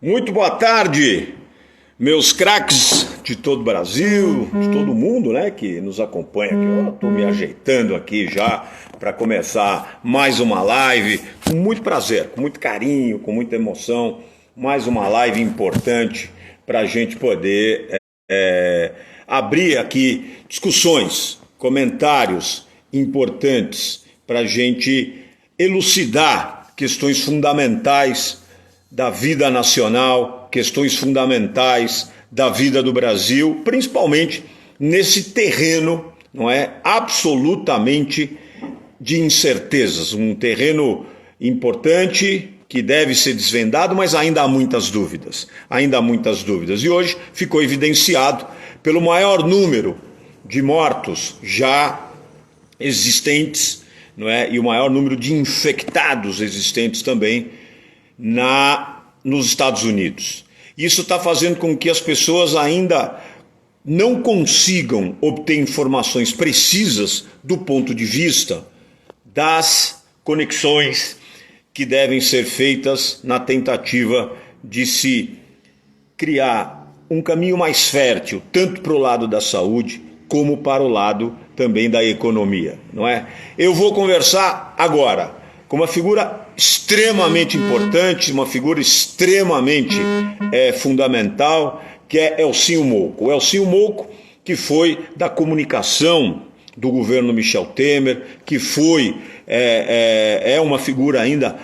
Muito boa tarde, meus craques de todo o Brasil, de todo mundo, né, que nos acompanha aqui. Eu estou me ajeitando aqui já para começar mais uma live, com muito prazer, com muito carinho, com muita emoção. Mais uma live importante para a gente poder abrir aqui discussões, comentários importantes para a gente elucidar questões fundamentais da vida nacional, questões fundamentais da vida do Brasil, principalmente nesse terreno, não é, absolutamente de incertezas, um terreno importante que deve ser desvendado, mas ainda há muitas dúvidas, ainda há muitas dúvidas. E hoje ficou evidenciado pelo maior número de mortos já existentes, não é, e o maior número de infectados existentes também nos Estados Unidos. Isso está fazendo com que as pessoas ainda não consigam obter informações precisas do ponto de vista das conexões que devem ser feitas na tentativa de se criar um caminho mais fértil, tanto para o lado da saúde, como para o lado também da economia, não é? Eu vou conversar agora com uma figura extremamente importante, uma figura extremamente fundamental, que é Elcinho Mouco. O Elcinho Mouco, que foi da comunicação do governo Michel Temer, que foi uma figura ainda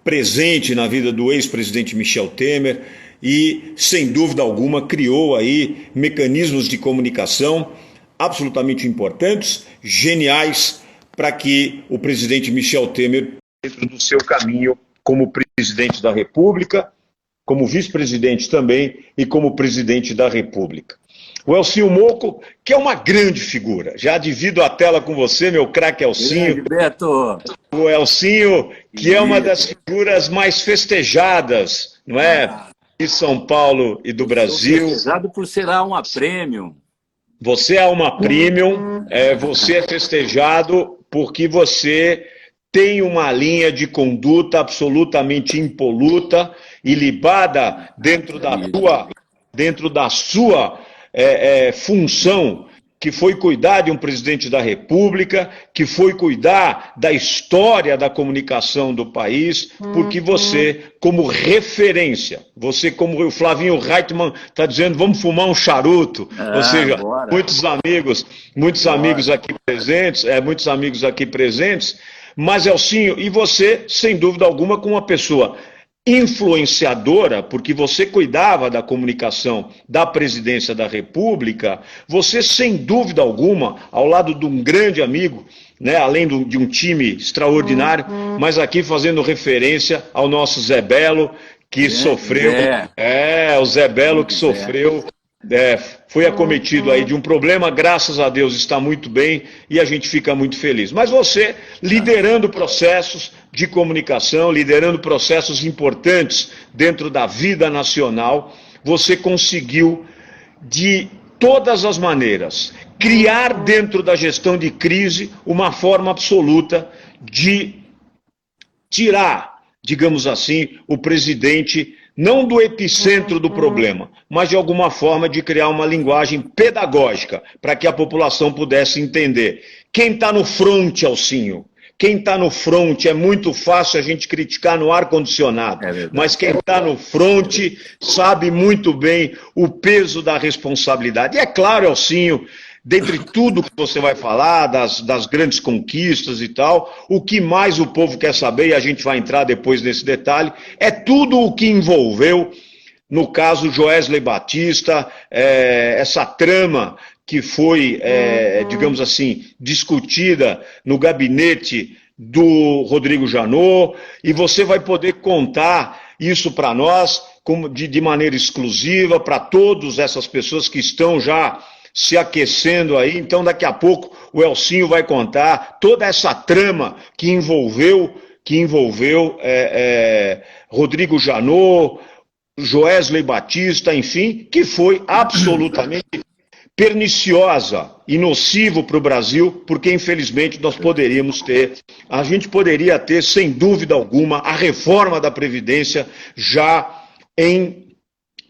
presente na vida do ex-presidente Michel Temer e, sem dúvida alguma, criou aí mecanismos de comunicação absolutamente importantes, geniais, para que o presidente Michel Temer, dentro do seu caminho como presidente da República, como vice-presidente também e como presidente da República. O Elcinho Mouco, que é uma grande figura. Já divido a tela com você, meu craque Elcinho. Grande, Beto. O Elcinho, que é uma das figuras mais festejadas, não é? De São Paulo e do Brasil. Festejado por ser uma premium. Você é uma premium, você é festejado porque você tem uma linha de conduta absolutamente impoluta, ilibada dentro da sua função, que foi cuidar de um presidente da República, que foi cuidar da história da comunicação do país, porque você, como referência, você, como o Flavinho Reitman está dizendo, vamos fumar um charuto, ou seja, bora. muitos amigos aqui presentes, mas Elcinho, e você, sem dúvida alguma, com uma pessoa influenciadora, porque você cuidava da comunicação da presidência da República, você, sem dúvida alguma, ao lado de um grande amigo, né, além de um time extraordinário, mas aqui fazendo referência ao nosso Zé Belo, que sofreu... o Zé Belo que sofreu... foi acometido aí de um problema, graças a Deus está muito bem e a gente fica muito feliz. Mas você, liderando processos de comunicação, liderando processos importantes dentro da vida nacional, você conseguiu, de todas as maneiras, criar dentro da gestão de crise uma forma absoluta de tirar, digamos assim, o presidente não do epicentro do problema, mas de alguma forma de criar uma linguagem pedagógica para que a população pudesse entender. Quem está no fronte, Elcinho? Quem está no fronte, é muito fácil a gente criticar no ar-condicionado, mas quem está no fronte sabe muito bem o peso da responsabilidade. E é claro, Elcinho, dentre tudo que você vai falar, das grandes conquistas e tal, o que mais o povo quer saber, e a gente vai entrar depois nesse detalhe, é tudo o que envolveu, no caso, Joesley Batista, essa trama que foi, digamos assim, discutida no gabinete do Rodrigo Janot, e você vai poder contar isso para nós de maneira exclusiva, para todas essas pessoas que estão já se aquecendo aí. Então daqui a pouco o Elcinho vai contar toda essa trama que envolveu Rodrigo Janot, Joesley Batista, enfim, que foi absolutamente perniciosa e nocivo para o Brasil, porque infelizmente a gente poderia ter, sem dúvida alguma, a reforma da Previdência já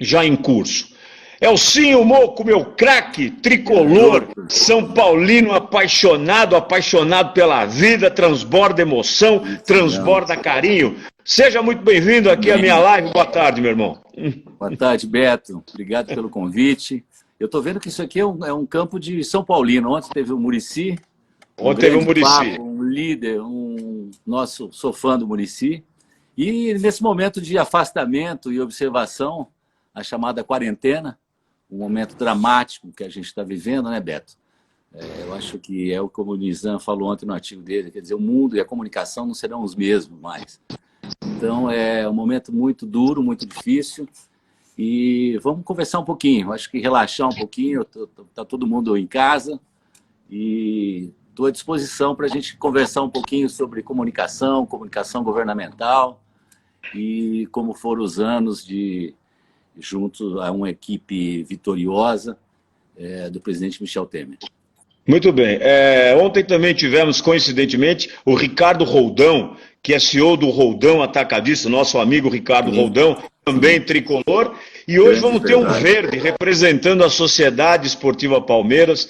já em curso. Elcinho Moco, meu craque, tricolor, São Paulino, apaixonado pela vida, transborda emoção, transborda carinho. Seja muito bem-vindo aqui à minha live. Boa tarde, meu irmão. Boa tarde, Beto. Obrigado pelo convite. Eu estou vendo que isso aqui é um campo de São Paulino. Ontem teve o Muricy. Ontem teve o Muricy. Um líder, sou fã do Muricy. E nesse momento de afastamento e observação, a chamada quarentena, um momento dramático que a gente está vivendo, né, Beto? Eu acho que é como o Nizam falou ontem no artigo dele, quer dizer, o mundo e a comunicação não serão os mesmos mais. Então, é um momento muito duro, muito difícil, e vamos conversar um pouquinho, acho que relaxar um pouquinho, está todo mundo em casa, e estou à disposição para a gente conversar um pouquinho sobre comunicação governamental, e como foram os anos junto a uma equipe vitoriosa do presidente Michel Temer. Muito bem. Ontem também tivemos, coincidentemente, o Ricardo Roldão, que é CEO do Roldão Atacadista, nosso amigo Ricardo Roldão, também tricolor. E hoje vamos ter um verde representando a Sociedade Esportiva Palmeiras,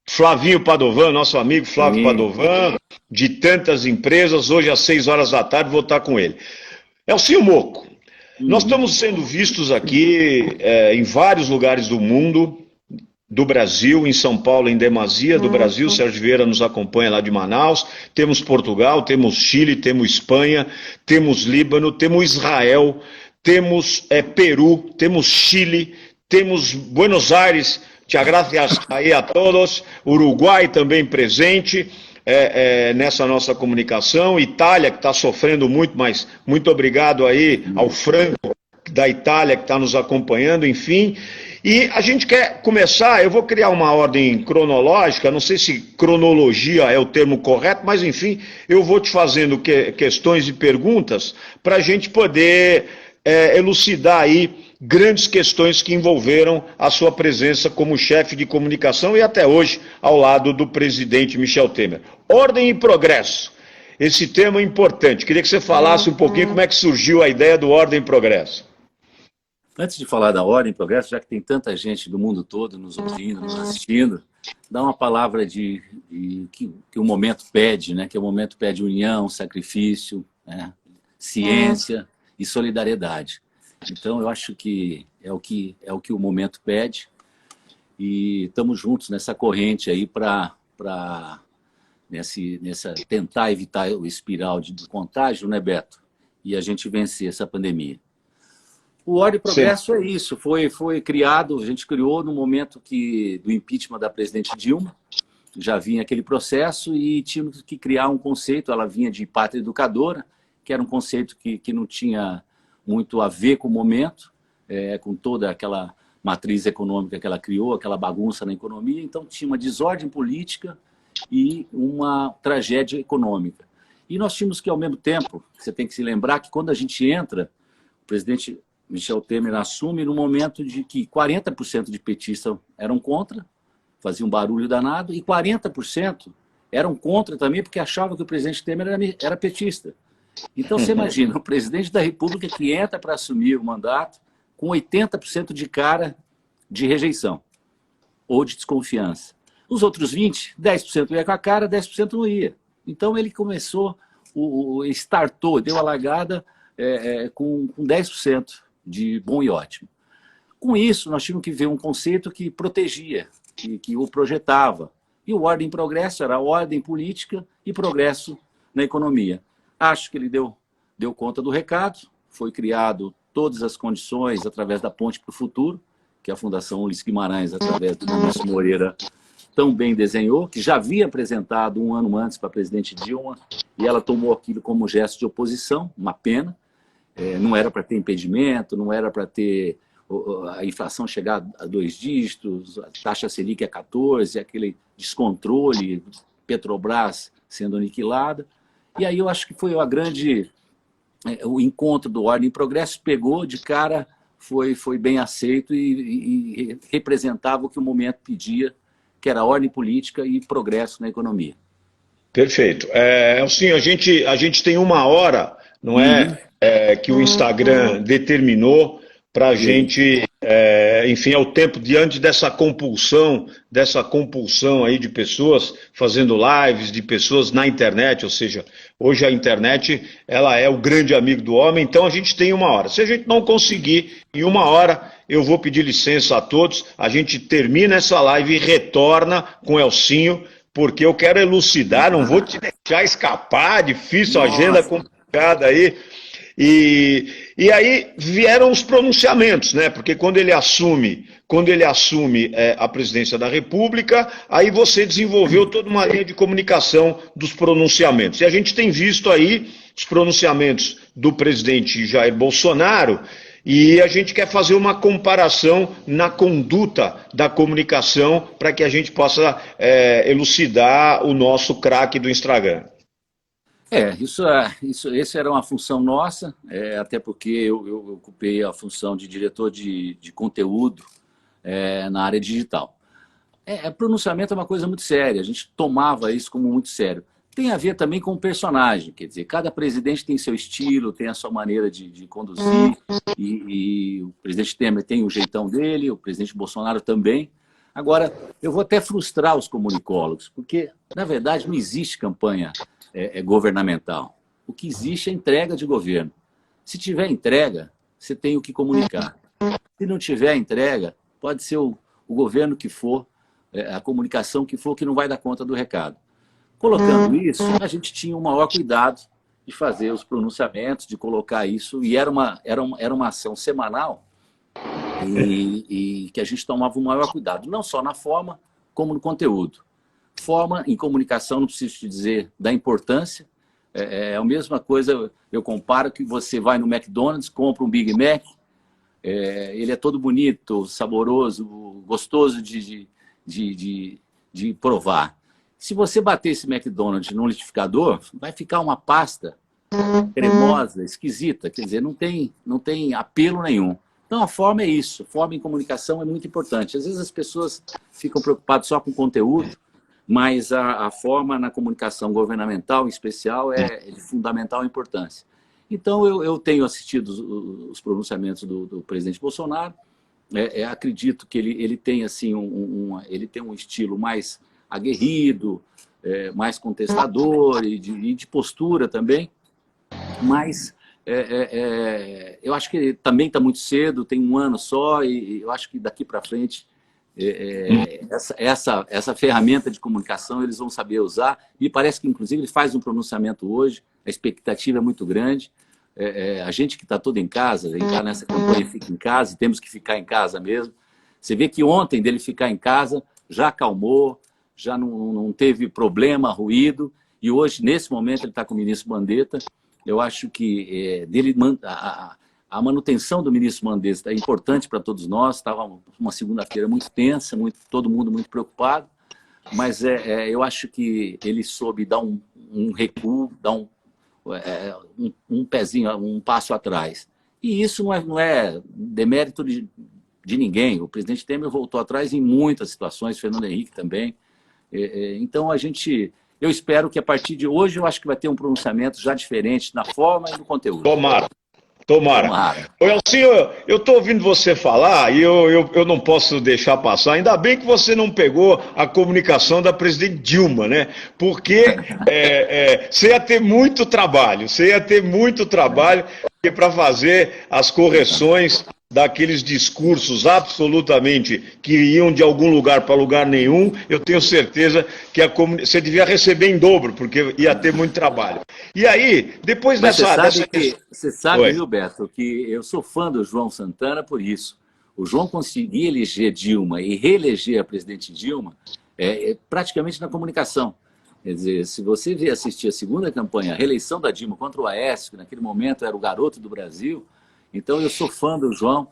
Flavinho Padovan, nosso amigo Flávio Padovan, de tantas empresas. Hoje às 6 horas da tarde vou estar com ele. Elcinho Moco, nós estamos sendo vistos aqui em vários lugares do mundo, do Brasil, em São Paulo em demasia, do Brasil, Sérgio Vieira nos acompanha lá de Manaus, temos Portugal, temos Chile, temos Espanha, temos Líbano, temos Israel, temos Peru, temos Chile, temos Buenos Aires, te gracias aí a todos, Uruguai também presente, nessa nossa comunicação, Itália que está sofrendo muito, mas muito obrigado aí ao Franco da Itália que está nos acompanhando, enfim. E a gente quer começar, eu vou criar uma ordem cronológica, não sei se cronologia é o termo correto, mas enfim, eu vou te fazendo questões e perguntas para a gente poder elucidar aí grandes questões que envolveram a sua presença como chefe de comunicação e até hoje ao lado do presidente Michel Temer. Ordem e progresso, esse tema é importante. Queria que você falasse um pouquinho como é que surgiu a ideia do Ordem e Progresso. Antes de falar da Ordem e Progresso, já que tem tanta gente do mundo todo nos ouvindo, nos assistindo, dá uma palavra que o momento pede, né? Que o momento pede união, sacrifício, né? Ciência e solidariedade. Então, eu acho que é o que o momento pede e estamos juntos nessa corrente aí para tentar evitar o espiral de contágio, né, Beto? E a gente vencer essa pandemia. O Ordem e Progresso é isso, foi criado, a gente criou no momento do impeachment da presidente Dilma, já vinha aquele processo e tínhamos que criar um conceito, ela vinha de pátria educadora, que era um conceito que não tinha muito a ver com o momento, com toda aquela matriz econômica que ela criou, aquela bagunça na economia, então tinha uma desordem política e uma tragédia econômica. E nós tínhamos que, ao mesmo tempo, você tem que se lembrar que quando a gente entra, o presidente Michel Temer assume no momento de que 40% de petistas eram contra, faziam um barulho danado, e 40% eram contra também porque achavam que o presidente Temer era petista. Então você imagina, o presidente da República que entra para assumir o mandato com 80% de cara de rejeição ou de desconfiança. Os outros 20%, 10% ia com a cara, 10% não ia. Então ele começou, startou, deu a largada com 10% de bom e ótimo. Com isso, nós tínhamos que ver um conceito que protegia, que o projetava. E o Ordem e Progresso era ordem política e progresso na economia. Acho que ele deu conta do recado, foi criado todas as condições através da Ponte para o Futuro, que a Fundação Ulisses Guimarães, através do Ministro Moreira, tão bem desenhou, que já havia apresentado um ano antes para a presidente Dilma, e ela tomou aquilo como gesto de oposição, uma pena. Não era para ter impedimento, não era para ter a inflação chegar a 2 dígitos, a taxa Selic a 14, aquele descontrole, Petrobras sendo aniquilada. E aí eu acho que foi o encontro do Ordem e Progresso, pegou de cara, foi bem aceito e representava o que o momento pedia, que era ordem política e progresso na economia. Perfeito. Assim, a gente tem 1 hora, não é, que o Instagram determinou para a gente, enfim, ao tempo, diante dessa compulsão aí de pessoas fazendo lives, de pessoas na internet, ou seja, hoje a internet, ela é o grande amigo do homem, então a gente tem 1 hora. Se a gente não conseguir em 1 hora, eu vou pedir licença a todos, a gente termina essa live e retorna com o Elcinho, porque eu quero elucidar, não vou te deixar escapar, difícil, agenda complicada aí. E aí vieram os pronunciamentos, né? Porque quando ele assume a presidência da República, aí você desenvolveu toda uma linha de comunicação dos pronunciamentos. E a gente tem visto aí os pronunciamentos do presidente Jair Bolsonaro, e a gente quer fazer uma comparação na conduta da comunicação para que a gente possa elucidar o nosso craque do Instagram. Essa era uma função nossa, até porque eu ocupei a função de diretor de conteúdo na área digital. Pronunciamento é uma coisa muito séria, a gente tomava isso como muito sério. Tem a ver também com o personagem, quer dizer, cada presidente tem seu estilo, tem a sua maneira de conduzir, e o presidente Temer tem o jeitão dele, o presidente Bolsonaro também. Agora, eu vou até frustrar os comunicólogos, porque, na verdade, não existe campanha governamental. O que existe é entrega de governo. Se tiver entrega, você tem o que comunicar. Se não tiver entrega, pode ser o governo que for, a comunicação que for, que não vai dar conta do recado. Colocando isso, a gente tinha o maior cuidado de fazer os pronunciamentos, de colocar isso, e era uma ação semanal e que a gente tomava o maior cuidado, não só na forma, como no conteúdo. Forma em comunicação, não preciso te dizer da importância, é a mesma coisa, eu comparo que você vai no McDonald's, compra um Big Mac, ele é todo bonito, saboroso, gostoso de provar. Se você bater esse McDonald's no liquidificador, vai ficar uma pasta cremosa, esquisita, quer dizer, não tem apelo nenhum. Então a forma é isso, a forma em comunicação é muito importante. Às vezes as pessoas ficam preocupadas só com o conteúdo, mas a forma na comunicação governamental, em especial, é de fundamental importância. Então, eu tenho assistido os pronunciamentos do presidente Bolsonaro, acredito que ele tem, assim, ele tem um estilo mais aguerrido, mais contestador e de postura também, mas eu acho que ele também está muito cedo, tem 1 ano só, e eu acho que daqui para frente essa ferramenta de comunicação eles vão saber usar. Me parece que, inclusive, ele faz um pronunciamento hoje, a expectativa é muito grande. A gente que está todo em casa, entrar nessa campanha Fica em Casa, e temos que ficar em casa mesmo. Você vê que ontem dele ficar em casa já acalmou, já não teve problema, ruído, e hoje, nesse momento, ele está com o ministro Mandetta. Eu acho que a manutenção do ministro Mandetta é importante para todos nós. Estava uma segunda-feira muito tensa, todo mundo muito preocupado, mas eu acho que ele soube dar um recuo, dar um pezinho, um passo atrás. E isso não é demérito de ninguém. O presidente Temer voltou atrás em muitas situações, Fernando Henrique também. Então, eu espero que a partir de hoje, eu acho que vai ter um pronunciamento já diferente na forma e no conteúdo. Tomara. Ô, Elcinho, eu estou ouvindo você falar e eu não posso deixar passar. Ainda bem que você não pegou a comunicação da presidente Dilma, né? Porque você ia ter muito trabalho, para fazer as correções daqueles discursos absolutamente que iam de algum lugar para lugar nenhum. Eu tenho certeza que você devia receber em dobro, porque ia ter muito trabalho. E aí, depois Você sabe, viu, Beto, que eu sou fã do João Santana por isso. O João conseguir eleger Dilma e reeleger a presidente Dilma praticamente na comunicação. Quer dizer, se você assistir a segunda campanha, a reeleição da Dilma contra o Aécio, que naquele momento era o garoto do Brasil. Então, eu sou fã do João.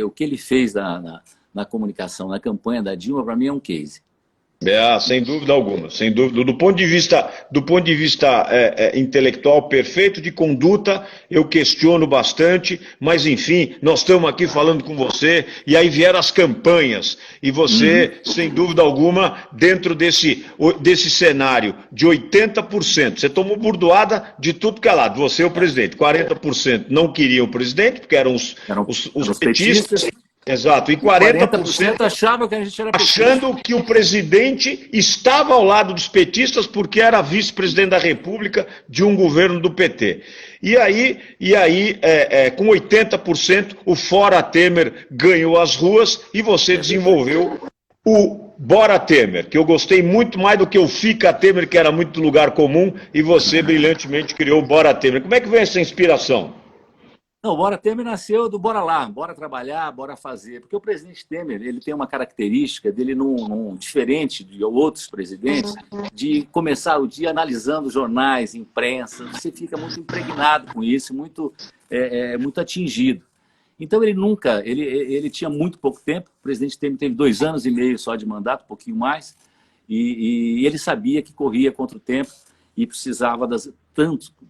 O que ele fez na comunicação, na campanha da Dilma, para mim é um case. Sem dúvida alguma, sem dúvida. Do ponto de vista intelectual perfeito, de conduta, eu questiono bastante, mas enfim, nós estamos aqui falando com você, e aí vieram as campanhas, e você, sem dúvida alguma, dentro desse cenário de 80%, você tomou burdoada de tudo que é lado, você e o presidente, 40% não queriam o presidente, porque eram os petistas. Exato, e 40% achavam que a gente era petista. Achando que o presidente estava ao lado dos petistas porque era vice-presidente da República de um governo do PT. E aí, com 80%, o Fora Temer ganhou as ruas e você desenvolveu o Bora Temer, que eu gostei muito mais do que o Fica Temer, que era muito lugar comum, e você brilhantemente criou o Bora Temer. Como é que veio essa inspiração? Não, o Bora Temer nasceu do bora lá, bora trabalhar, bora fazer. Porque o presidente Temer, ele tem uma característica dele, diferente de outros presidentes, de começar o dia analisando jornais, imprensa. Você fica muito impregnado com isso, muito atingido. Então ele tinha muito pouco tempo. O presidente Temer teve 2 anos e meio só de mandato, um pouquinho mais, e ele sabia que corria contra o tempo e o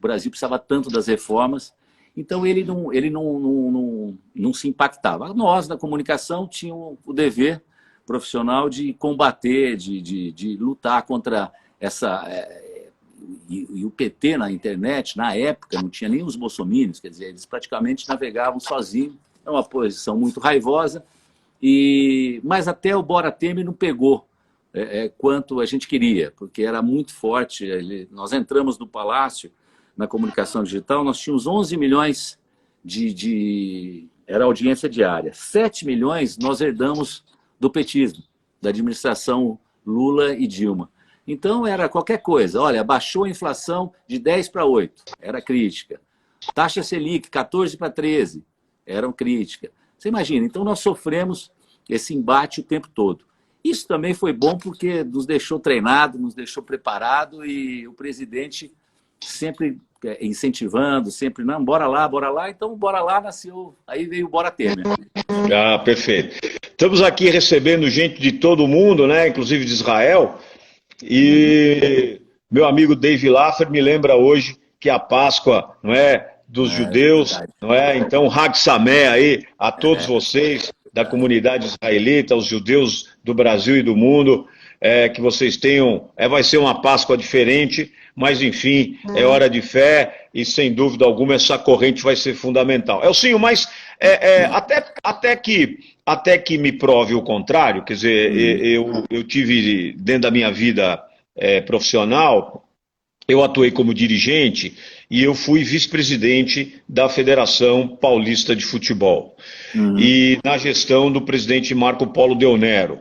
Brasil precisava tanto das reformas. Então, ele não se impactava. Nós, da comunicação, tínhamos o dever profissional de combater, de lutar contra essa... E o PT na internet, na época, não tinha nem os bolsominions, quer dizer, eles praticamente navegavam sozinhos. É uma posição muito raivosa, mas até o Bora Temer não pegou quanto a gente queria, porque era muito forte. Nós entramos no Palácio, na comunicação digital, nós tínhamos 11 milhões era audiência diária. 7 milhões nós herdamos do petismo, da administração Lula e Dilma. Então era qualquer coisa. Olha, baixou a inflação de 10 para 8, era crítica. Taxa Selic, 14 para 13, eram crítica. Você imagina, então nós sofremos esse embate o tempo todo. Isso também foi bom porque nos deixou treinado, nos deixou preparado, e o presidente sempre incentivando, sempre, não, bora lá, então bora lá nasceu, aí veio o Bora Temer. Perfeito. Estamos aqui recebendo gente de todo mundo, né, inclusive de Israel, e meu amigo Dave Laffer me lembra hoje que a Páscoa, não é, dos judeus, não é? Então, Hag Sameach aí a todos vocês da comunidade israelita, os judeus do Brasil e do mundo, que vocês tenham, vai ser uma Páscoa diferente, mas enfim, é hora de fé e sem dúvida alguma essa corrente vai ser fundamental. Elcinho, mas até que me prove o contrário, quer dizer, eu tive dentro da minha vida profissional, eu atuei como dirigente e eu fui vice-presidente da Federação Paulista de Futebol e na gestão do presidente Marco Polo Del Nero.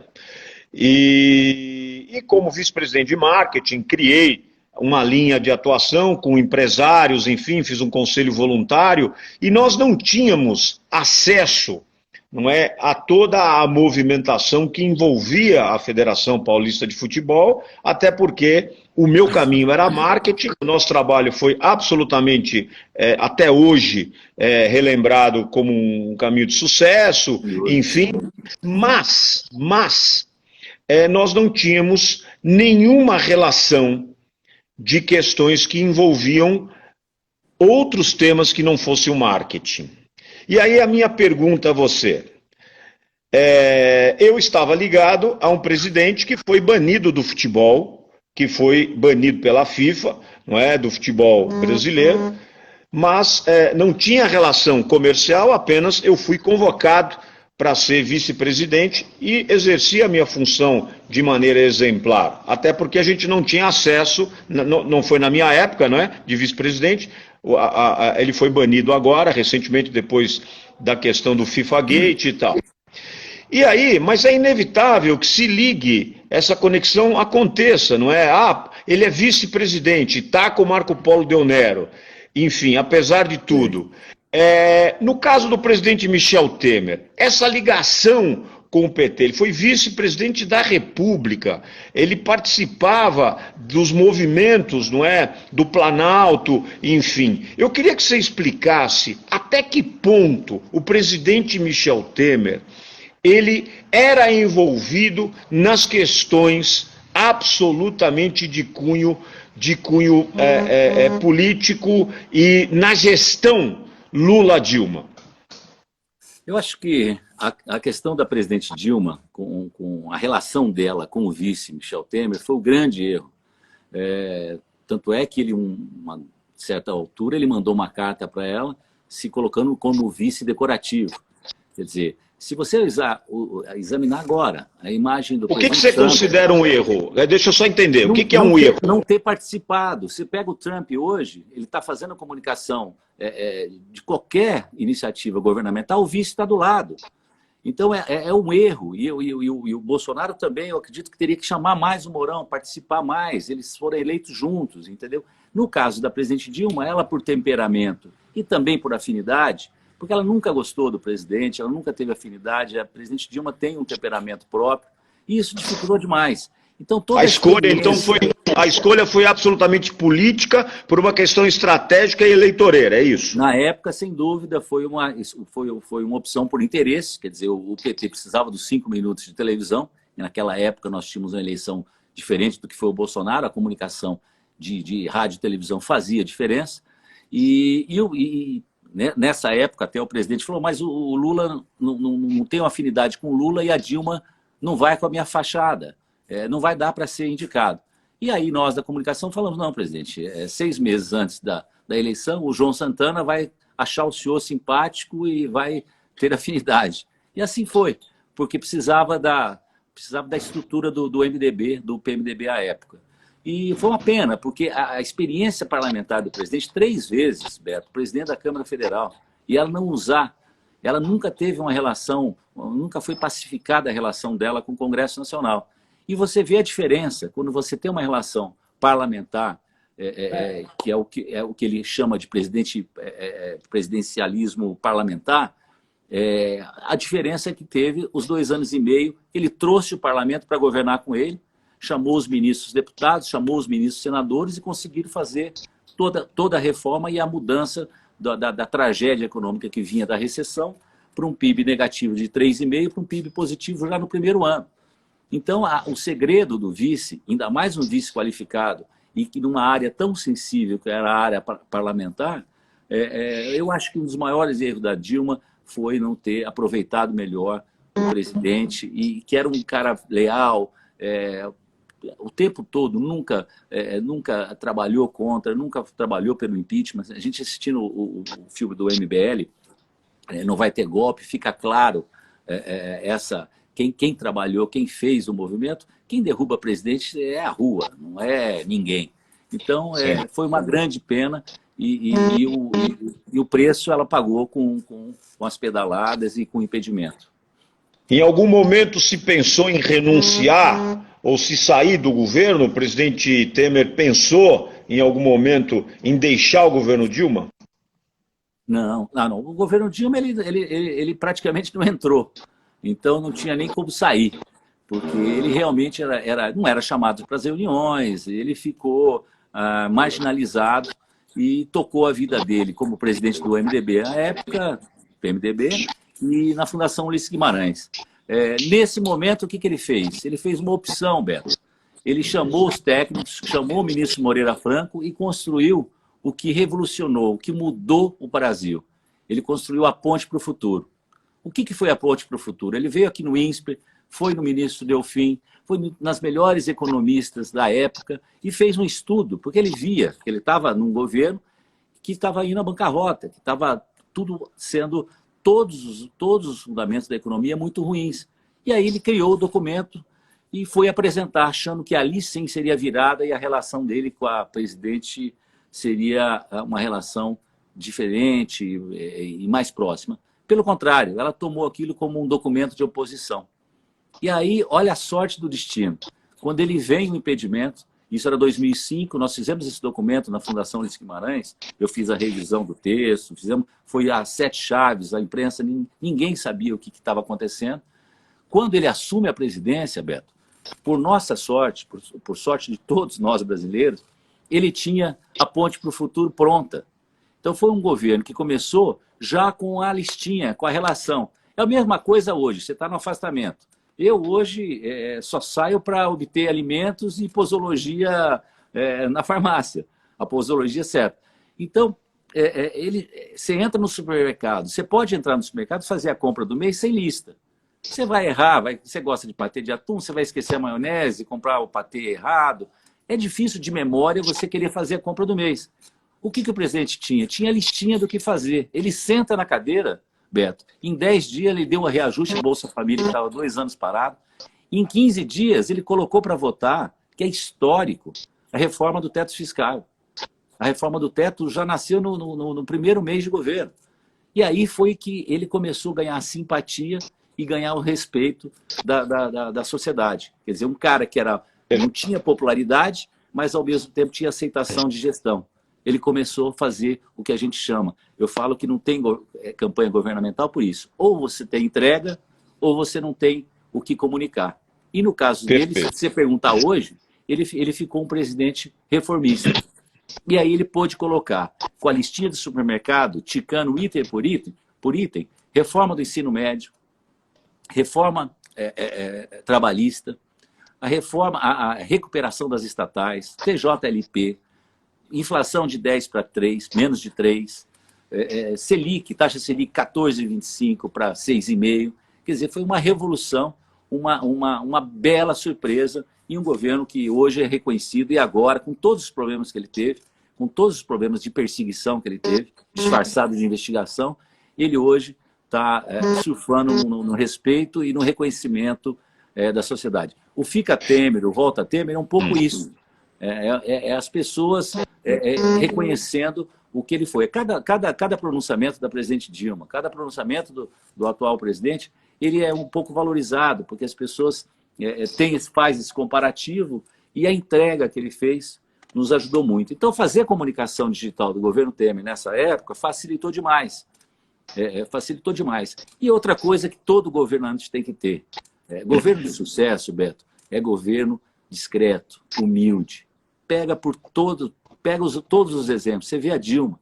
E como vice-presidente de marketing, criei uma linha de atuação com empresários, enfim, fiz um conselho voluntário, e nós não tínhamos acesso, não é, a toda a movimentação que envolvia a Federação Paulista de Futebol, até porque o meu caminho era marketing, o nosso trabalho foi absolutamente, até hoje, relembrado como um caminho de sucesso, enfim, mas nós não tínhamos nenhuma relação de questões que envolviam outros temas que não fosse o marketing. E aí a minha pergunta a você, eu estava ligado a um presidente que foi banido do futebol, que foi banido pela FIFA, não é, do futebol brasileiro, mas não tinha relação comercial, apenas eu fui convocado para ser vice-presidente e exerci a minha função de maneira exemplar. Até porque a gente não tinha acesso, não foi na minha época, não é, de vice-presidente, ele foi banido agora, recentemente, depois da questão do FIFA Gate e tal. E aí, mas é inevitável que se ligue, essa conexão aconteça, não é? Ele é vice-presidente, está com o Marco Polo Del Nero, enfim, apesar de tudo. No caso do presidente Michel Temer, essa ligação com o PT, ele foi vice-presidente da República, ele participava dos movimentos, não é, do Planalto, enfim. Eu queria que você explicasse até que ponto o presidente Michel Temer, ele era envolvido nas questões absolutamente de cunho político e na gestão Lula-Dilma? Eu acho que a questão da presidente Dilma, com a relação dela com o vice Michel Temer, foi o grande erro. Tanto é que ele, uma certa altura, ele mandou uma carta para ela, se colocando como vice decorativo. Quer dizer, se você examinar agora a imagem do O que você considera um erro? Deixa eu só entender. O que é um erro? Não ter participado. Você pega o Trump hoje, ele está fazendo a comunicação de qualquer iniciativa governamental, o vice está do lado. Então é um erro. E o Bolsonaro também, eu acredito que teria que chamar mais o Mourão, participar mais. Eles foram eleitos juntos, entendeu? No caso da presidente Dilma, ela por temperamento e também por afinidade, porque ela nunca gostou do presidente, ela nunca teve afinidade, a presidente Dilma tem um temperamento próprio, e isso dificultou demais. Então, toda a escolha foi absolutamente política por uma questão estratégica e eleitoreira, é isso? Na época, sem dúvida, foi uma opção por interesse, quer dizer, o PT precisava dos 5 minutos de televisão, e naquela época nós tínhamos uma eleição diferente do que foi o Bolsonaro, a comunicação de rádio e televisão fazia diferença, nessa época até o presidente falou, mas o Lula não tem uma afinidade com o Lula e a Dilma não vai com a minha fachada, não vai dar para ser indicado. E aí nós da comunicação falamos, não, presidente, 6 meses antes da eleição, o João Santana vai achar o senhor simpático e vai ter afinidade. E assim foi, porque precisava da estrutura do MDB, do PMDB à época. E foi uma pena, porque a experiência parlamentar do presidente, 3 vezes, Beto, presidente da Câmara Federal, e ela não usar, ela nunca teve uma relação, nunca foi pacificada a relação dela com o Congresso Nacional. E você vê a diferença, quando você tem uma relação parlamentar, que é o que ele chama de presidencialismo parlamentar, a diferença é que teve os 2 anos e meio, ele trouxe o parlamento para governar com ele, chamou os ministros deputados, chamou os ministros senadores e conseguiram fazer toda a reforma e a mudança da tragédia econômica que vinha da recessão para um PIB negativo de 3,5% para um PIB positivo já no primeiro ano. Então, o segredo do vice, ainda mais um vice qualificado, e que numa área tão sensível que era a área parlamentar, eu acho que um dos maiores erros da Dilma foi não ter aproveitado melhor o presidente, e que era um cara leal, o tempo todo, nunca trabalhou contra, nunca trabalhou pelo impeachment. A gente assistindo o filme do MBL, Não Vai Ter Golpe, fica claro quem trabalhou, quem fez o movimento. Quem derruba presidente é a rua, não é ninguém. Então, foi uma grande pena e o preço ela pagou com as pedaladas e com o impedimento. Em algum momento se pensou em renunciar ou se sair do governo? O presidente Temer pensou em algum momento em deixar o governo Dilma? Não. O governo Dilma ele praticamente não entrou. Então não tinha nem como sair, porque ele realmente não era chamado para as reuniões, ele ficou marginalizado e tocou a vida dele como presidente do MDB à época, PMDB, e na Fundação Ulisses Guimarães. Nesse momento, o que ele fez? Ele fez uma opção, Beto. Ele chamou os técnicos, chamou o ministro Moreira Franco e construiu o que revolucionou, o que mudou o Brasil. Ele construiu a ponte para o futuro. O que foi a ponte para o futuro? Ele veio aqui no INSPER, foi no ministro Delfim, foi nas melhores economistas da época e fez um estudo, porque ele via que ele estava num governo que estava indo à bancarrota, que estava tudo sendo, todos os fundamentos da economia muito ruins. E aí ele criou o documento e foi apresentar, achando que ali sim seria virada e a relação dele com a presidente seria uma relação diferente e mais próxima. Pelo contrário, ela tomou aquilo como um documento de oposição. E aí, olha a sorte do destino. Quando ele vem o impedimento, isso era 2005, nós fizemos esse documento na Fundação Ulisses Guimarães, eu fiz a revisão do texto, foi às 7 chaves, a imprensa, ninguém sabia o que estava acontecendo. Quando ele assume a presidência, Beto, por nossa sorte, por sorte de todos nós brasileiros, ele tinha a ponte para o futuro pronta. Então foi um governo que começou já com a listinha, com a relação. É a mesma coisa hoje, você está no afastamento. Eu hoje só saio para obter alimentos e posologia na farmácia, a posologia certa. Então, você entra no supermercado, você pode entrar no supermercado e fazer a compra do mês sem lista. Você vai errar, você gosta de patê de atum, você vai esquecer a maionese, comprar o patê errado. É difícil de memória você querer fazer a compra do mês. O que o presidente tinha? Tinha a listinha do que fazer. Ele senta na cadeira, Beto, em 10 dias ele deu um reajuste em Bolsa Família, que estava 2 anos parado. Em 15 dias ele colocou para votar, que é histórico, a reforma do teto fiscal. A reforma do teto já nasceu no primeiro mês de governo. E aí foi que ele começou a ganhar simpatia e ganhar o respeito da sociedade. Quer dizer, um cara que não tinha popularidade, mas ao mesmo tempo tinha aceitação de gestão. Ele começou a fazer o que a gente chama. Eu falo que não tem campanha governamental por isso. Ou você tem entrega, ou você não tem o que comunicar. E no caso dele, se você perguntar hoje, ele ficou um presidente reformista. E aí ele pôde colocar, com a listinha do supermercado, ticando item por item, reforma do ensino médio, reforma trabalhista, a recuperação das estatais, TJLP, inflação de 10 para 3, menos de 3, Selic, taxa Selic 14,25 para 6,5. Quer dizer, foi uma revolução, uma bela surpresa em um governo que hoje é reconhecido e agora, com todos os problemas que ele teve, com todos os problemas de perseguição que ele teve, disfarçado de investigação, ele hoje está surfando no respeito e no reconhecimento da sociedade. O Fica Temer, o Volta Temer é um pouco isso. As pessoas reconhecendo o que ele foi. Cada pronunciamento da presidente Dilma, cada pronunciamento do atual presidente, ele é um pouco valorizado, porque as pessoas faz esse comparativo e a entrega que ele fez nos ajudou muito. Então, fazer a comunicação digital do governo Temer nessa época facilitou demais. Facilitou demais. E outra coisa que todo governante tem que ter. Governo de sucesso, Beto, é governo discreto, humilde. Pega todos os exemplos. Você vê a Dilma,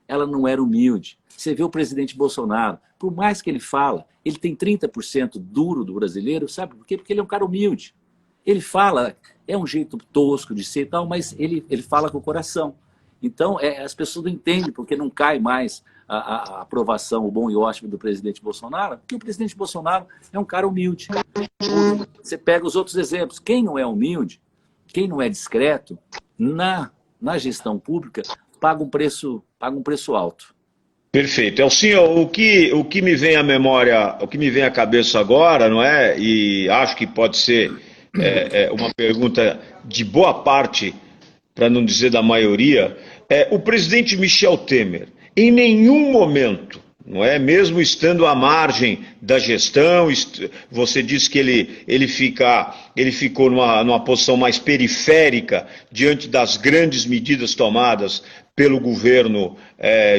ela não era humilde. Você vê o presidente Bolsonaro, por mais que ele fala, ele tem 30% duro do brasileiro, sabe por quê? Porque ele é um cara humilde. Ele fala, é um jeito tosco de ser e tal, mas ele fala com o coração. Então, as pessoas não entendem porque não cai mais a aprovação, o bom e ótimo do presidente Bolsonaro, porque o presidente Bolsonaro é um cara humilde. Você pega os outros exemplos. Quem não é humilde, quem não é discreto, na gestão pública, paga um preço alto. Perfeito. Elcinho, o que me vem à memória, o que me vem à cabeça agora, não é? E acho que pode ser uma pergunta de boa parte, para não dizer da maioria, o presidente Michel Temer, em nenhum momento, não é? Mesmo estando à margem da gestão, você disse que ele ficou numa posição mais periférica diante das grandes medidas tomadas pelo governo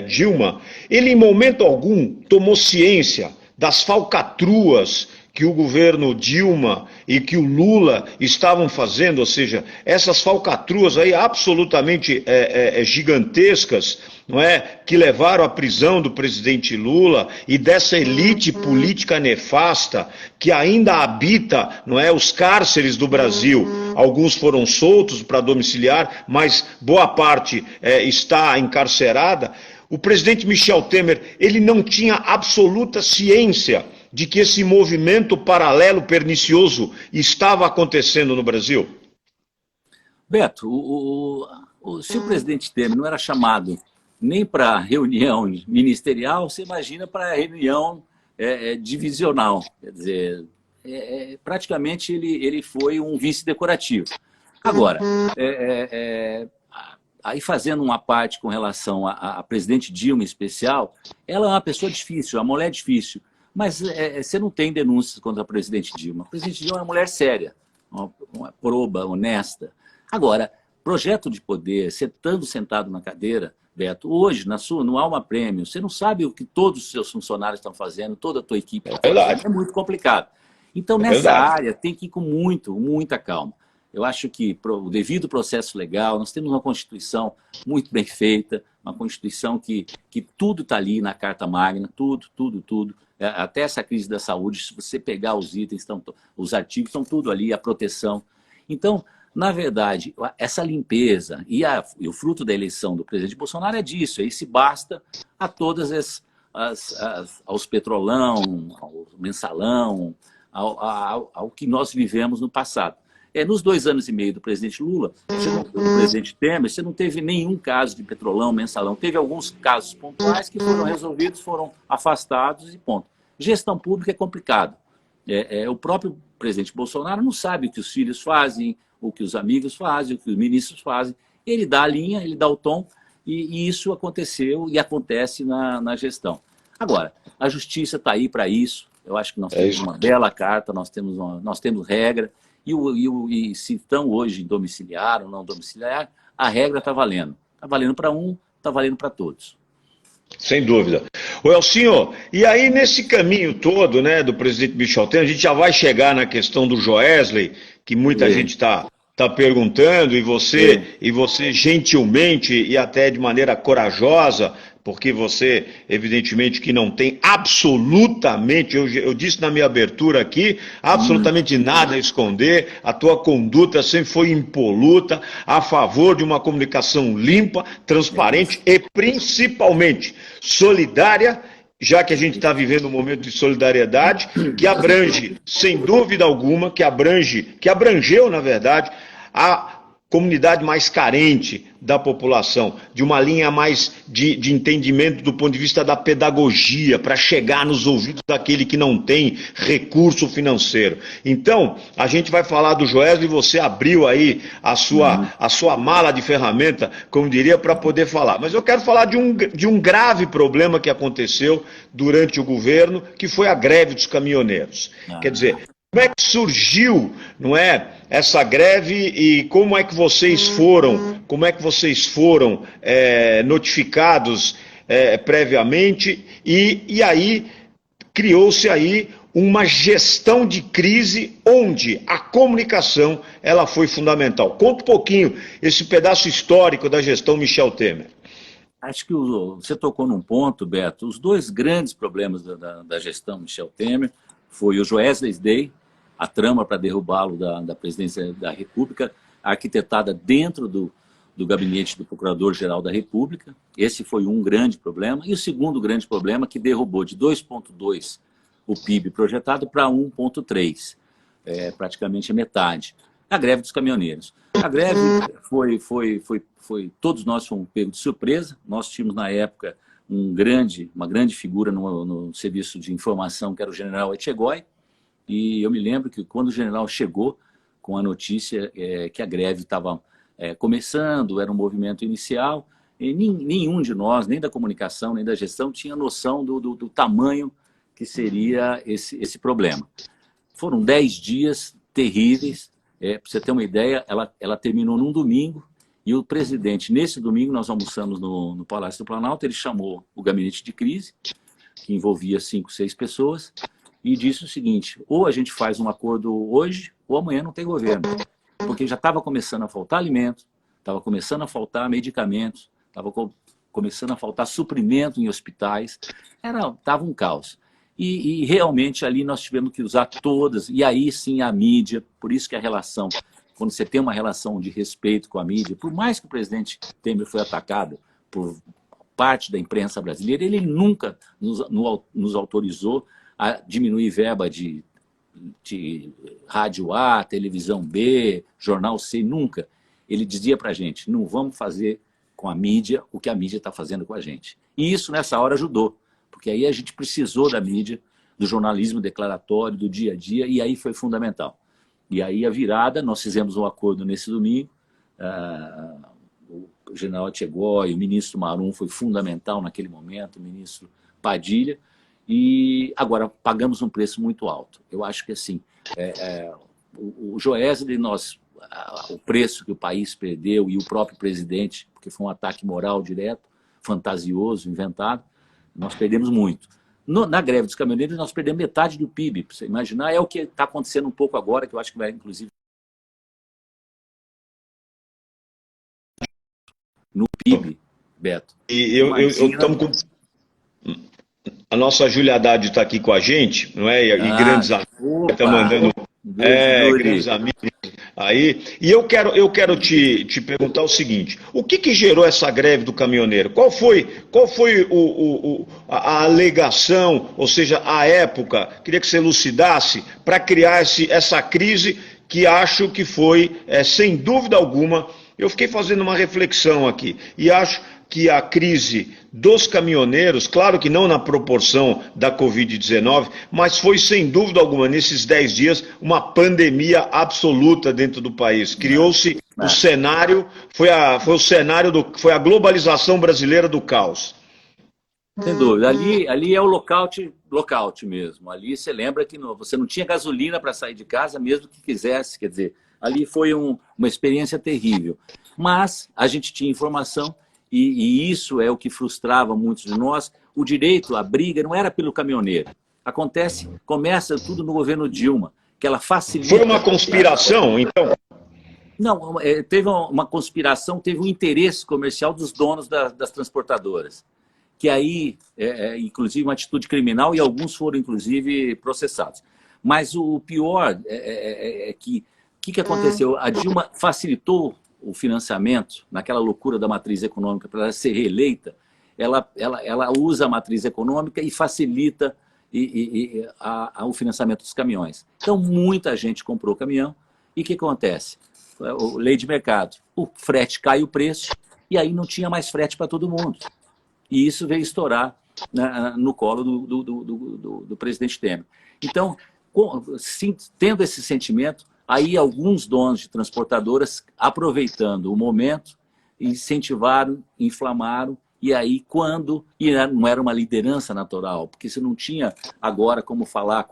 Dilma. Ele, em momento algum, tomou ciência das falcatruas que o governo Dilma e que o Lula estavam fazendo, ou seja, essas falcatruas aí absolutamente gigantescas, não é, que levaram à prisão do presidente Lula e dessa elite política nefasta que ainda habita, não é, os cárceres do Brasil. Alguns foram soltos para domiciliar, mas boa parte está encarcerada. O presidente Michel Temer, ele não tinha absoluta ciência de que esse movimento paralelo pernicioso estava acontecendo no Brasil? Beto, se o presidente Temer não era chamado nem para reunião ministerial, você imagina para reunião divisional. Quer dizer, praticamente ele foi um vice decorativo. Agora, aí fazendo uma parte com relação a presidente Dilma em especial, ela é uma pessoa difícil, uma mulher difícil. Mas você não tem denúncias contra a presidente Dilma. A presidente Dilma é uma mulher séria, uma proba, honesta. Agora, projeto de poder, você estando sentado na cadeira, Beto, hoje, no Alma Prêmio, você não sabe o que todos os seus funcionários estão fazendo, toda a tua equipe está fazendo. É muito complicado. Então, nessa área, tem que ir com muita calma. Eu acho que o devido processo legal, nós temos uma Constituição muito bem feita, uma Constituição que tudo está ali na Carta Magna, tudo, tudo, tudo. Até essa crise da saúde, se você pegar os itens, os artigos, estão tudo ali, a proteção. Então, na verdade, essa limpeza e o fruto da eleição do presidente Bolsonaro é disso, aí se basta a todas aos petrolão, ao mensalão, ao que nós vivemos no passado. Nos 2 anos e meio do presidente Lula, do presidente Temer, você não teve nenhum caso de petrolão, mensalão. Teve alguns casos pontuais que foram resolvidos, foram afastados e ponto. Gestão pública é complicado. O próprio presidente Bolsonaro não sabe o que os filhos fazem, o que os amigos fazem, o que os ministros fazem. Ele dá a linha, ele dá o tom, e isso aconteceu e acontece na gestão. Agora, a justiça está aí para isso. Eu acho que nós temos uma bela carta, nós temos regra. E se estão hoje domiciliar ou não domiciliar, a regra está valendo. Está valendo para um, está valendo para todos. Sem dúvida. O Elcinho, e aí nesse caminho todo, né, do presidente Michel Temer, a gente já vai chegar na questão do Joesley, que muita gente está perguntando, e você gentilmente e até de maneira corajosa, porque você, evidentemente, que não tem absolutamente, eu disse na minha abertura aqui, absolutamente nada a esconder, a tua conduta sempre foi impoluta, a favor de uma comunicação limpa, transparente e, principalmente, solidária, já que a gente está vivendo um momento de solidariedade, que abrange, sem dúvida alguma, que abrangeu, na verdade, a comunidade mais carente da população, de uma linha mais de entendimento do ponto de vista da pedagogia, para chegar nos ouvidos daquele que não tem recurso financeiro. Então, a gente vai falar do Joesley, você abriu aí a sua mala de ferramenta, como diria, para poder falar. Mas eu quero falar de um grave problema que aconteceu durante o governo, que foi a greve dos caminhoneiros. Quer dizer, como é que surgiu, não é, essa greve e como é que vocês foram notificados previamente e aí criou-se aí uma gestão de crise onde a comunicação ela foi fundamental. Conta um pouquinho esse pedaço histórico da gestão Michel Temer. Acho que você tocou num ponto, Beto. Os 2 grandes problemas da gestão Michel Temer foi o Joesley Day, a trama para derrubá-lo da presidência da República, arquitetada dentro do gabinete do Procurador-Geral da República. Esse foi um grande problema. E o segundo grande problema, que derrubou de 2,2 o PIB projetado para 1,3, praticamente a metade. A greve dos caminhoneiros. A greve todos nós fomos pegos de surpresa. Nós tínhamos, na época, uma grande figura no serviço de informação, que era o general Etchegói. E eu me lembro que quando o general chegou com a notícia que a greve estava começando, era um movimento inicial, e nenhum de nós, nem da comunicação, nem da gestão, tinha noção do tamanho que seria esse problema. Foram 10 dias terríveis, para você ter uma ideia, ela terminou num domingo, e o presidente, nesse domingo, nós almoçamos no Palácio do Planalto, ele chamou o gabinete de crise, que envolvia 5, 6 pessoas, e disse o seguinte: ou a gente faz um acordo hoje, ou amanhã não tem governo. Porque já estava começando a faltar alimentos, estava começando a faltar medicamentos, estava começando a faltar suprimento em hospitais, estava um caos. E realmente ali nós tivemos que usar todas, e aí sim a mídia, por isso que a relação, quando você tem uma relação de respeito com a mídia, por mais que o presidente Temer foi atacado por parte da imprensa brasileira, ele nunca nos autorizou a diminuir verba de rádio A, televisão B, jornal C, nunca. Ele dizia para a gente: não vamos fazer com a mídia o que a mídia está fazendo com a gente. E isso, nessa hora, ajudou, porque aí a gente precisou da mídia, do jornalismo declaratório, do dia a dia, e aí foi fundamental. E aí a virada, nós fizemos um acordo nesse domingo, o general Etchegói, o ministro Marum foi fundamental naquele momento, o ministro Padilha, e agora pagamos um preço muito alto. Eu acho que assim, o Joesley, o preço que o país perdeu e o próprio presidente, porque foi um ataque moral direto, fantasioso, inventado, nós perdemos muito. Na greve dos caminhoneiros nós perdemos metade do PIB, para você imaginar, é o que está acontecendo um pouco agora, que eu acho que vai inclusive no PIB, Beto. E eu estamos com... A nossa Júlia Haddad está aqui com a gente, não é? E grandes amigos, está mandando grandes amigos aí. E eu quero te perguntar o seguinte: o que gerou essa greve do caminhoneiro? Qual foi a alegação, ou seja, a época, queria que você elucidasse, para criar essa crise que acho que foi, sem dúvida alguma, eu fiquei fazendo uma reflexão aqui, e acho que a crise dos caminhoneiros, claro que não na proporção da Covid-19, mas foi sem dúvida alguma, nesses 10 dias, uma pandemia absoluta dentro do país. Criou-se o cenário, foi a globalização brasileira do caos. Sem dúvida. Ali é o lockout mesmo. Ali você lembra que você não tinha gasolina para sair de casa, mesmo que quisesse. Quer dizer, ali foi uma experiência terrível. Mas a gente tinha informação, e isso é o que frustrava muitos de nós. O direito, a briga, não era pelo caminhoneiro. Começa tudo no governo Dilma, que ela facilita... Foi uma conspiração, então? Não, teve uma conspiração, teve um interesse comercial dos donos das transportadoras, que aí, inclusive, uma atitude criminal, e alguns foram, inclusive, processados. Mas o pior é que o que aconteceu? A Dilma facilitou o financiamento, naquela loucura da matriz econômica, para ela ser reeleita. Ela usa a matriz econômica e facilita o financiamento dos caminhões. Então, muita gente comprou caminhão, e o que acontece? Lei de mercado. O frete cai o preço, e aí não tinha mais frete para todo mundo. E isso veio estourar no colo do presidente Temer. Então, tendo esse sentimento, aí alguns donos de transportadoras, aproveitando o momento, incentivaram, inflamaram, e aí e não era uma liderança natural, porque você não tinha agora como falar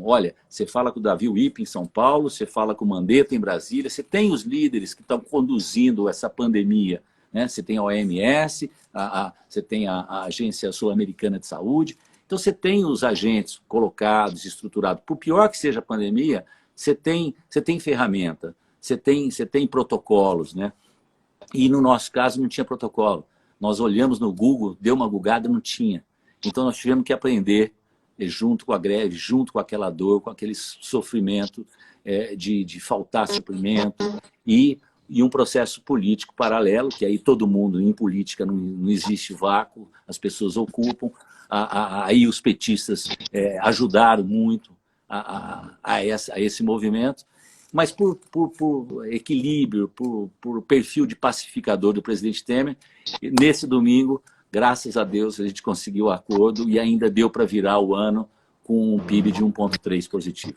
olha, você fala com o Davi Wip em São Paulo, você fala com o Mandetta em Brasília, você tem os líderes que estão conduzindo essa pandemia, né? Você tem a OMS, você tem a Agência Sul-Americana de Saúde, então você tem os agentes colocados, estruturados. Por pior que seja a pandemia, você tem ferramenta, você tem protocolos, né? E no nosso caso não tinha protocolo. Nós olhamos no Google, deu uma gugada, não tinha. Então nós tivemos que aprender, junto com a greve, junto com aquela dor, com aquele sofrimento de faltar suprimento e um processo político paralelo, que aí todo mundo, em política, não existe vácuo, as pessoas ocupam. Aí os petistas ajudaram muito a esse movimento, mas por equilíbrio, por perfil de pacificador do presidente Temer, nesse domingo, graças a Deus, a gente conseguiu o acordo e ainda deu para virar o ano com um PIB de 1,3 positivo.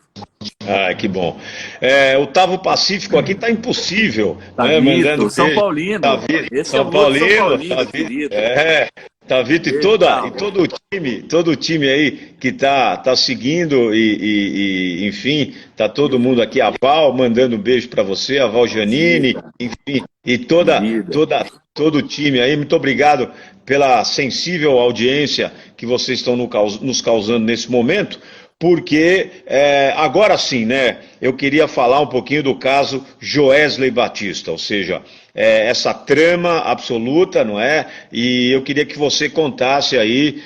Ah, que bom. O Tavo Pacífico aqui está impossível. Tá, né? Mandando São Paulino. Esse São Paulino, querido. Tavito e todo o time aí que tá seguindo e enfim, tá todo mundo aqui, a Val mandando um beijo para você, a Val Janine, enfim, e todo o time aí, muito obrigado pela sensível audiência que vocês estão nos causando nesse momento, porque agora sim, né, eu queria falar um pouquinho do caso Joesley Batista, ou seja, essa trama absoluta, não é? E eu queria que você contasse aí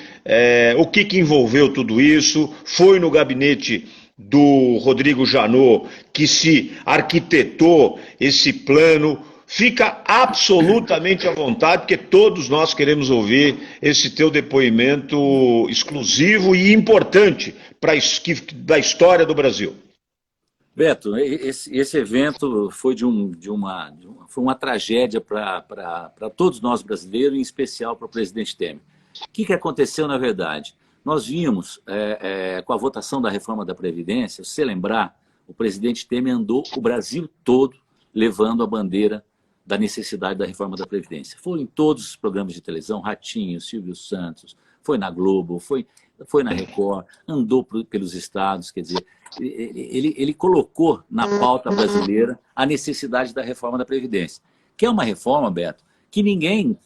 o que envolveu tudo isso. Foi no gabinete do Rodrigo Janot que se arquitetou esse plano. Fica absolutamente à vontade, porque todos nós queremos ouvir esse teu depoimento exclusivo e importante da história do Brasil. Beto, esse evento foi foi uma tragédia para todos nós brasileiros, em especial para o presidente Temer. O que aconteceu, na verdade? Nós vimos, com a votação da reforma da Previdência, se você lembrar, o presidente Temer andou o Brasil todo levando a bandeira da necessidade da reforma da Previdência. Foi em todos os programas de televisão, Ratinho, Silvio Santos, foi na Globo, foi na Record, andou pelos estados, quer dizer, ele colocou na pauta brasileira a necessidade da reforma da Previdência, que é uma reforma, Beto, que ninguém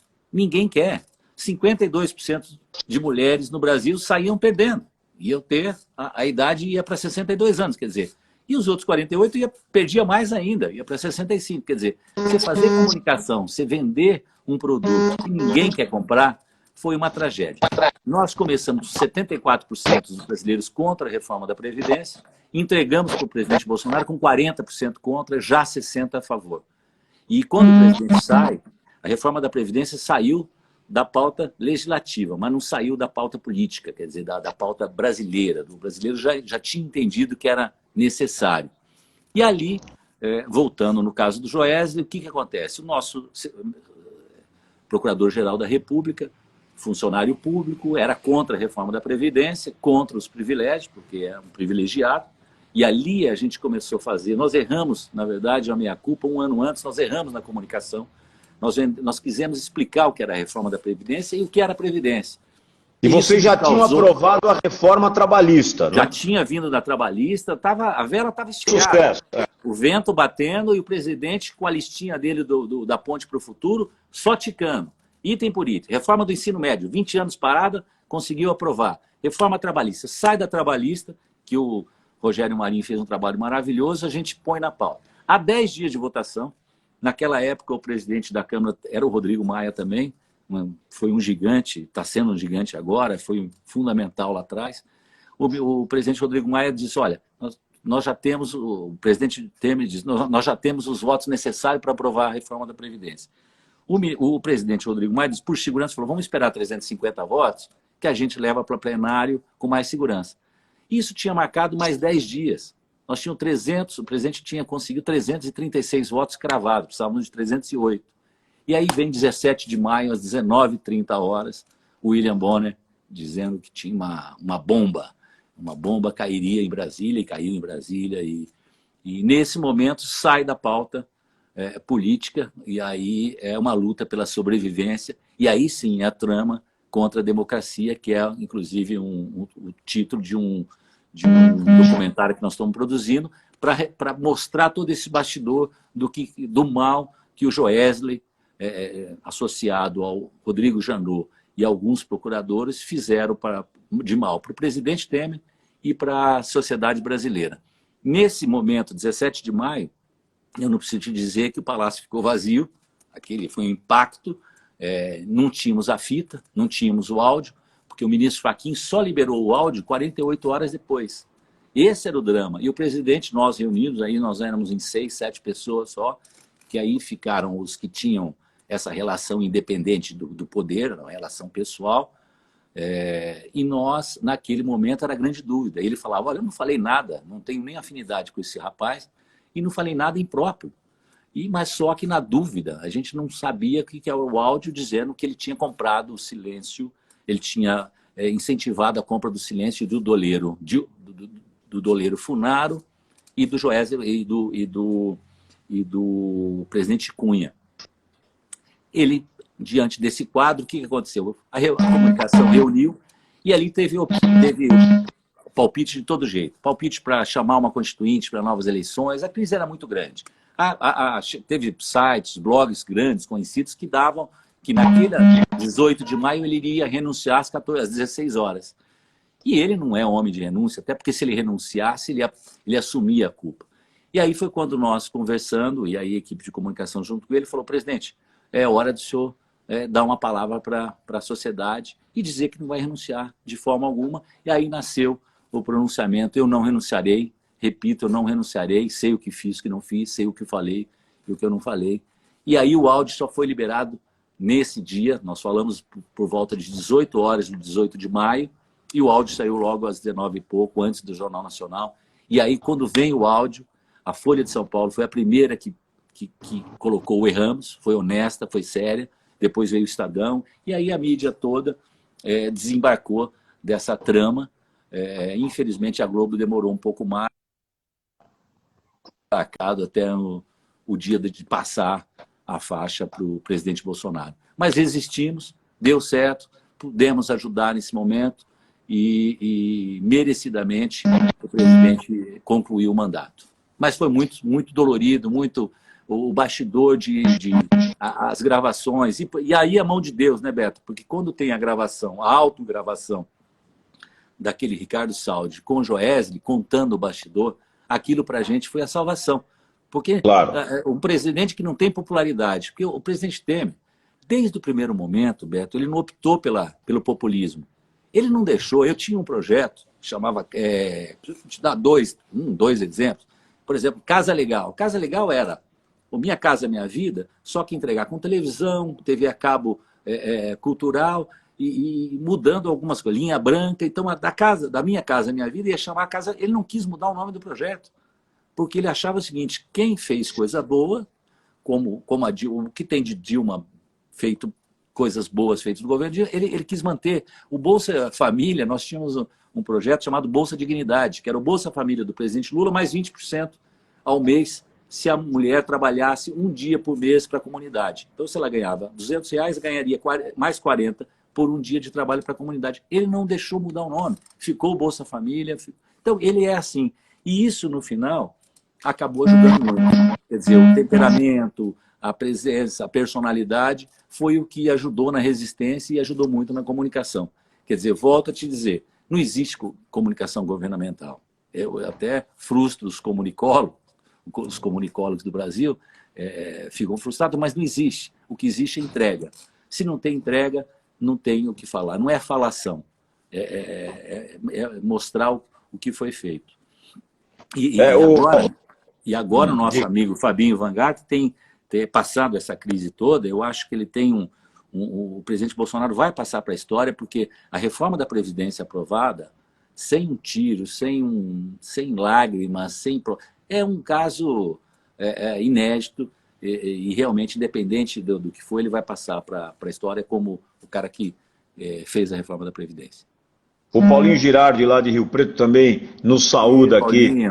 quer. 52% de mulheres no Brasil saíam perdendo, iam ter, a idade ia para 62 anos, quer dizer, E os outros 48 perdia mais ainda, ia para 65. Quer dizer, você fazer comunicação, você vender um produto que ninguém quer comprar, foi uma tragédia. Nós começamos com 74% dos brasileiros contra a reforma da Previdência, entregamos para o presidente Bolsonaro com 40% contra, já 60% a favor. E quando o presidente sai, a reforma da Previdência saiu da pauta legislativa, mas não saiu da pauta política, quer dizer, da pauta brasileira. O brasileiro já tinha entendido que era necessário. E ali, voltando no caso do Joesley, o que acontece? O nosso Procurador-Geral da República, funcionário público, era contra a reforma da Previdência, contra os privilégios, porque é um privilegiado, e ali a gente começou a fazer, nós erramos, na verdade, a meia-culpa, um ano antes, nós erramos na comunicação, nós quisemos explicar o que era a reforma da Previdência e o que era a Previdência. E vocês já tinham aprovado a reforma trabalhista, né? Já tinha vindo da trabalhista, a vela estava esticada, o vento batendo e o presidente com a listinha dele da Ponte para o Futuro, só ticando, item por item. Reforma do ensino médio, 20 anos parada, conseguiu aprovar. Reforma trabalhista, sai da trabalhista, que o Rogério Marinho fez um trabalho maravilhoso, a gente põe na pauta. Há 10 dias de votação, naquela época o presidente da Câmara era o Rodrigo Maia também, foi um gigante, está sendo um gigante agora, foi fundamental lá atrás. O presidente Rodrigo Maia disse, olha, nós já temos, o presidente Temer disse, nós já temos os votos necessários para aprovar a reforma da Previdência. O presidente Rodrigo Maia disse, por segurança, falou, vamos esperar 350 votos, que a gente leva para o plenário com mais segurança. Isso tinha marcado mais 10 dias. Nós tínhamos 300, o presidente tinha conseguido 336 votos cravados, precisávamos de 308. E aí vem 17 de maio, às 19h30, o William Bonner dizendo que tinha uma bomba cairia em Brasília, e caiu em Brasília, e nesse momento sai da pauta política, e aí é uma luta pela sobrevivência, e aí sim é a trama contra a democracia, que é inclusive o título de um documentário que nós estamos produzindo, para mostrar todo esse bastidor do mal que o Joesley, associado ao Rodrigo Janot e alguns procuradores, fizeram de mal para o presidente Temer e para a sociedade brasileira. Nesse momento, 17 de maio, eu não preciso te dizer que o palácio ficou vazio, aquele foi um impacto, não tínhamos a fita, não tínhamos o áudio, porque o ministro Fachin só liberou o áudio 48 horas depois. Esse era o drama. E o presidente, nós reunidos, aí nós éramos em 6, 7 pessoas só, que aí ficaram os que tinham essa relação independente do poder, uma relação pessoal, e nós, naquele momento, era grande dúvida. Ele falava, olha, eu não falei nada, não tenho nem afinidade com esse rapaz, e não falei nada impróprio. Mas só que na dúvida, a gente não sabia o que era o áudio dizendo que ele tinha comprado o silêncio, ele tinha incentivado a compra do silêncio do doleiro, do doleiro Funaro e do Joesley e do presidente Cunha. Ele, diante desse quadro, o que aconteceu? A comunicação reuniu e ali teve palpite de todo jeito. Palpite para chamar uma constituinte para novas eleições. A crise era muito grande. Teve sites, blogs grandes, conhecidos, que davam que naquele 18 de maio ele iria renunciar às 16 horas. E ele não é homem de renúncia, até porque se ele renunciasse, ele assumia a culpa. E aí foi quando nós, conversando, e aí a equipe de comunicação junto com ele, falou, presidente, é hora do senhor dar uma palavra para a sociedade e dizer que não vai renunciar de forma alguma. E aí nasceu o pronunciamento, eu não renunciarei, repito, eu não renunciarei, sei o que fiz, o que não fiz, sei o que falei e o que eu não falei. E aí o áudio só foi liberado nesse dia, nós falamos por volta de 18 horas, no 18 de maio, e o áudio saiu logo às 19 e pouco, antes do Jornal Nacional. E aí, quando vem o áudio, a Folha de São Paulo foi a primeira que colocou o erramos, foi honesta, foi séria, depois veio o Estadão, e aí a mídia toda desembarcou dessa trama. Infelizmente, a Globo demorou um pouco mais, até o dia de passar a faixa para o presidente Bolsonaro. Mas resistimos, deu certo, pudemos ajudar nesse momento e merecidamente o presidente concluiu o mandato. Mas foi muito, muito dolorido, muito o bastidor as gravações. E aí a mão de Deus, né, Beto? Porque quando tem a gravação, a autogravação daquele Ricardo Saldi com o Joesley contando o bastidor, aquilo para a gente foi a salvação. Porque Claro. um presidente que não tem popularidade, porque o presidente Temer, desde o primeiro momento, Beto, ele não optou pelo populismo. Ele não deixou, eu tinha um projeto, chamava, preciso te dar dois exemplos. Por exemplo, Casa Legal. Casa Legal era o Minha Casa Minha Vida, só que entregar com televisão, TV a cabo cultural e mudando algumas coisas, linha branca. Então, da Minha Casa Minha Vida ia chamar a casa. Ele não quis mudar o nome do projeto, porque ele achava o seguinte: quem fez coisa boa, como o que tem de Dilma feito coisas boas feitas no governo, ele quis manter o Bolsa Família. Nós tínhamos um projeto chamado Bolsa Dignidade, que era o Bolsa Família do presidente Lula, mais 20% ao mês, se a mulher trabalhasse um dia por mês para a comunidade. Então, se ela ganhava R$200, ganharia mais 40 por um dia de trabalho para a comunidade. Ele não deixou mudar o nome, ficou o Bolsa Família. Então, ele é assim. E isso, no final, acabou ajudando muito. Quer dizer, o temperamento, a presença, a personalidade, foi o que ajudou na resistência e ajudou muito na comunicação. Quer dizer, volto a te dizer, não existe comunicação governamental. Eu até frustro os comunicólogos do Brasil, ficam frustrados, mas não existe. O que existe é entrega. Se não tem entrega, não tem o que falar. Não é falação, é mostrar o que foi feito. E agora o nosso amigo Fabinho Vanguard tem passado essa crise toda. Eu acho que ele tem o presidente Bolsonaro vai passar para a história, porque a reforma da Previdência aprovada, sem um tiro, sem lágrimas, é um caso inédito e realmente, independente do que for, ele vai passar para a história como o cara que fez a reforma da Previdência. O Paulinho Girardi, lá de Rio Preto, também nos saúda aqui.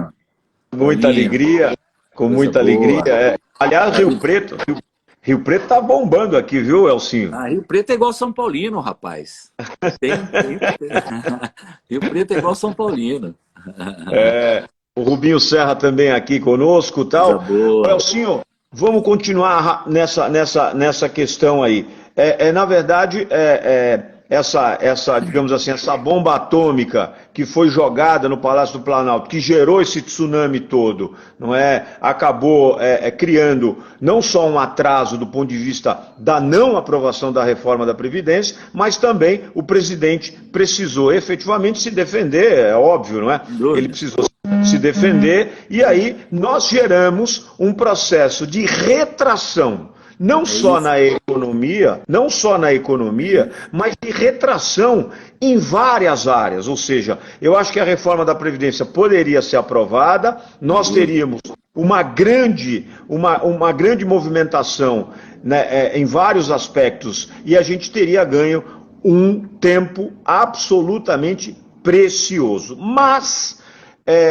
Com muita alegria, com muita alegria. Aliás, Rio Preto tá bombando aqui, viu, Elcinho? Rio Preto é igual São Paulino, rapaz. Rio Preto é igual São Paulino. O Rubinho Serra também aqui conosco e tal. Elcinho, vamos continuar nessa questão aí. Na verdade, digamos assim, essa bomba atômica que foi jogada no Palácio do Planalto, que gerou esse tsunami todo, não é? Acabou criando não só um atraso do ponto de vista da não aprovação da reforma da Previdência, mas também o presidente precisou efetivamente se defender, é óbvio, não é? Ele precisou se defender, e aí nós geramos um processo de retração, não só na economia, mas de retração em várias áreas. Ou seja, eu acho que a reforma da Previdência poderia ser aprovada, nós teríamos uma grande movimentação, né, em vários aspectos, e a gente teria ganho um tempo absolutamente precioso. Mas,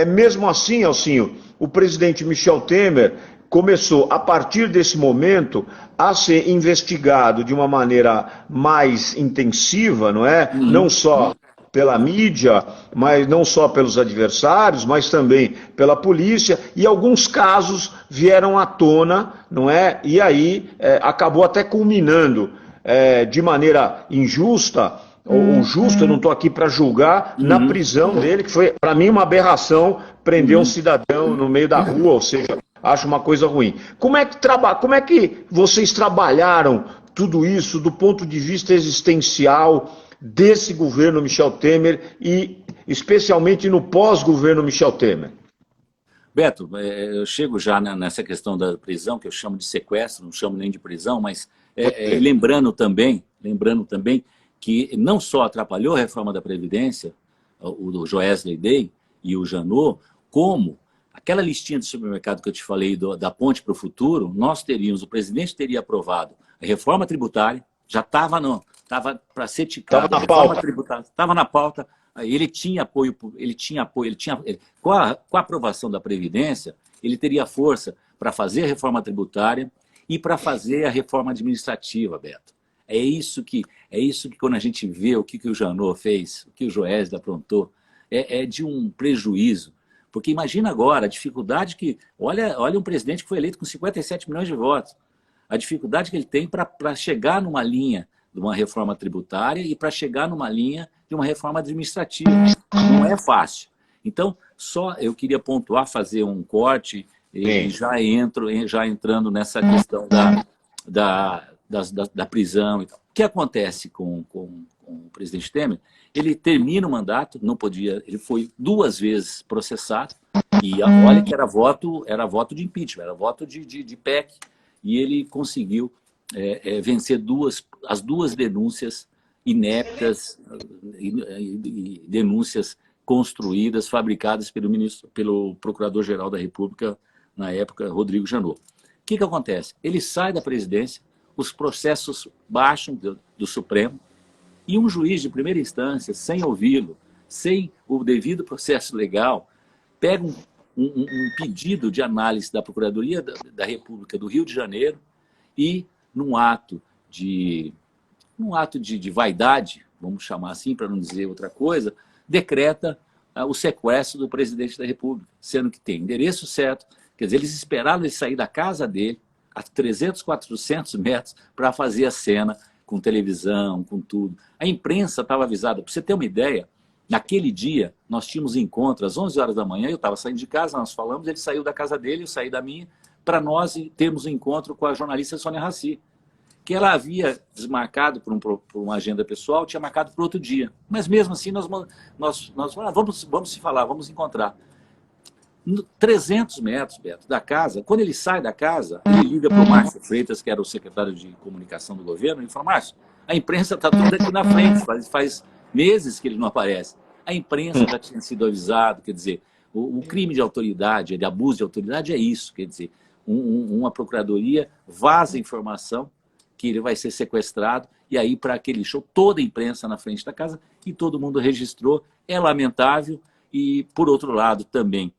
mesmo assim, Elcinho, o presidente Michel Temer começou, a partir desse momento, a ser investigado de uma maneira mais intensiva, não é? Não só pela mídia, mas não só pelos adversários, mas também pela polícia, e alguns casos vieram à tona, não é? E aí acabou até culminando de maneira injusta, ou justa, eu não estou aqui para julgar, na prisão dele, que foi, para mim, uma aberração prender um cidadão no meio da rua, ou seja, acho uma coisa ruim. Como é que vocês trabalharam tudo isso do ponto de vista existencial desse governo Michel Temer e especialmente no pós-governo Michel Temer? Beto, eu chego já nessa questão da prisão, que eu chamo de sequestro, não chamo nem de prisão, mas lembrando também que não só atrapalhou a reforma da Previdência, o Joesley Day e o Janot, como aquela listinha do supermercado que eu te falei da ponte para o futuro, o presidente teria aprovado a reforma tributária, já estava para ser ticado, estava na pauta. Estava na pauta, ele tinha apoio, com a aprovação da Previdência, ele teria força para fazer a reforma tributária e para fazer a reforma administrativa, Beto. É isso que quando a gente vê o que o Janot fez, o que o Joesley aprontou, é de um prejuízo. Porque imagina agora a dificuldade que... Olha um presidente que foi eleito com 57 milhões de votos. A dificuldade que ele tem para chegar numa linha de uma reforma tributária e para chegar numa linha de uma reforma administrativa. Não é fácil. Então, só eu queria pontuar, fazer um corte e já entrando nessa questão da prisão e tal. O que acontece com o presidente Temer? Ele termina o mandato, não podia, ele foi 2 vezes processado, e olha que era voto de impeachment, era voto de PEC, e ele conseguiu vencer as 2 denúncias ineptas, e denúncias construídas, fabricadas pelo Procurador-Geral da República, na época, Rodrigo Janot. O que acontece? Ele sai da presidência, os processos baixam do Supremo, e um juiz de primeira instância, sem ouvi-lo, sem o devido processo legal, pega um pedido de análise da Procuradoria da República do Rio de Janeiro e, num ato de vaidade, vamos chamar assim, para não dizer outra coisa, decreta o sequestro do presidente da República, sendo que tem endereço certo. Quer dizer, eles esperaram ele sair da casa dele, a 300, 400 metros, para fazer a cena, com televisão, com tudo. A imprensa estava avisada. Para você ter uma ideia, naquele dia, nós tínhamos encontro às 11 horas da manhã, eu estava saindo de casa, nós falamos, ele saiu da casa dele, eu saí da minha, para nós termos um encontro com a jornalista Sônia Raci, que ela havia desmarcado por uma agenda pessoal, tinha marcado para outro dia. Mas mesmo assim, nós vamos se falar, vamos encontrar. 300 metros, Beto, da casa, quando ele sai da casa, ele liga para o Márcio Freitas, que era o secretário de comunicação do governo, e fala: Márcio, a imprensa está toda aqui na frente, faz meses que ele não aparece. A imprensa já tinha sido avisado, quer dizer, o crime de autoridade, de abuso de autoridade é isso, quer dizer, uma procuradoria vaza informação que ele vai ser sequestrado, e aí para aquele show, toda a imprensa na frente da casa, e todo mundo registrou, é lamentável, e por outro lado também,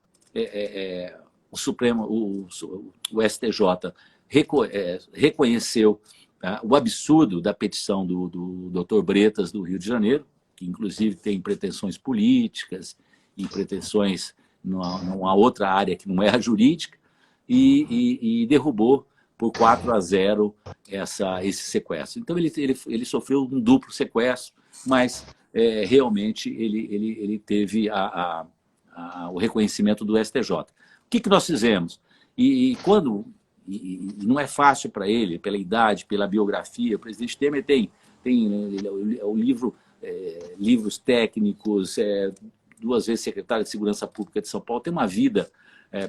o Supremo, o STJ reconheceu o absurdo da petição do Dr. Bretas, do Rio de Janeiro, que inclusive tem pretensões políticas e pretensões numa outra área que não é a jurídica, e derrubou por 4-0 esse sequestro. Então ele sofreu um duplo sequestro, mas realmente ele teve o reconhecimento do STJ. O que nós fizemos? E não é fácil para ele, pela idade, pela biografia, o presidente Temer tem o livros técnicos, 2 vezes secretário de Segurança Pública de São Paulo, tem uma vida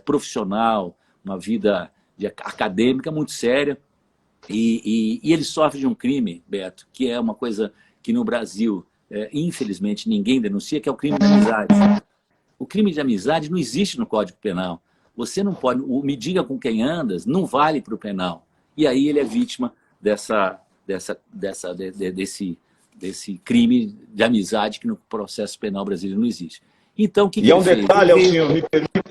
profissional, uma vida acadêmica muito séria, e ele sofre de um crime, Beto, que é uma coisa que no Brasil, infelizmente, ninguém denuncia, que é o crime de amizade. O crime de amizade não existe no Código Penal. Você não pode... O me diga com quem andas não vale para o penal. E aí ele é vítima desse crime de amizade que no processo penal brasileiro não existe. Então, o que é um detalhe, senhor,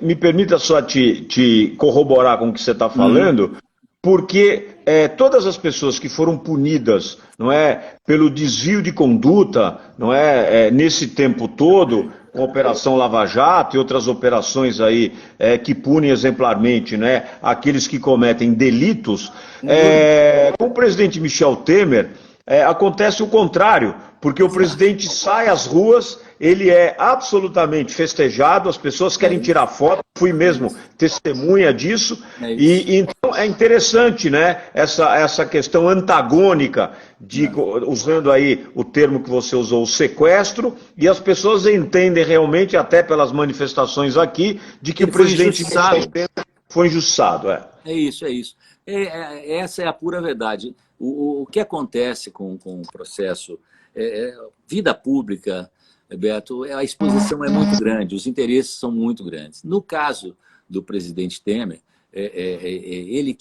me permita só te corroborar com o que você está falando, porque todas as pessoas que foram punidas, não é, pelo desvio de conduta, não é, nesse tempo todo, com a Operação Lava Jato e outras operações aí que punem exemplarmente, né, aqueles que cometem delitos, com o presidente Michel Temer, acontece o contrário, porque o presidente sai às ruas, ele é absolutamente festejado, as pessoas querem tirar foto, fui mesmo testemunha disso, e então é interessante, né, essa questão antagônica, usando aí o termo que você usou, o sequestro, e as pessoas entendem realmente, até pelas manifestações aqui, de que o presidente foi injustiçado. É isso. Essa é a pura verdade. O que acontece com o processo, vida pública, Beto, a exposição é muito grande, os interesses são muito grandes. No caso do presidente Temer, ele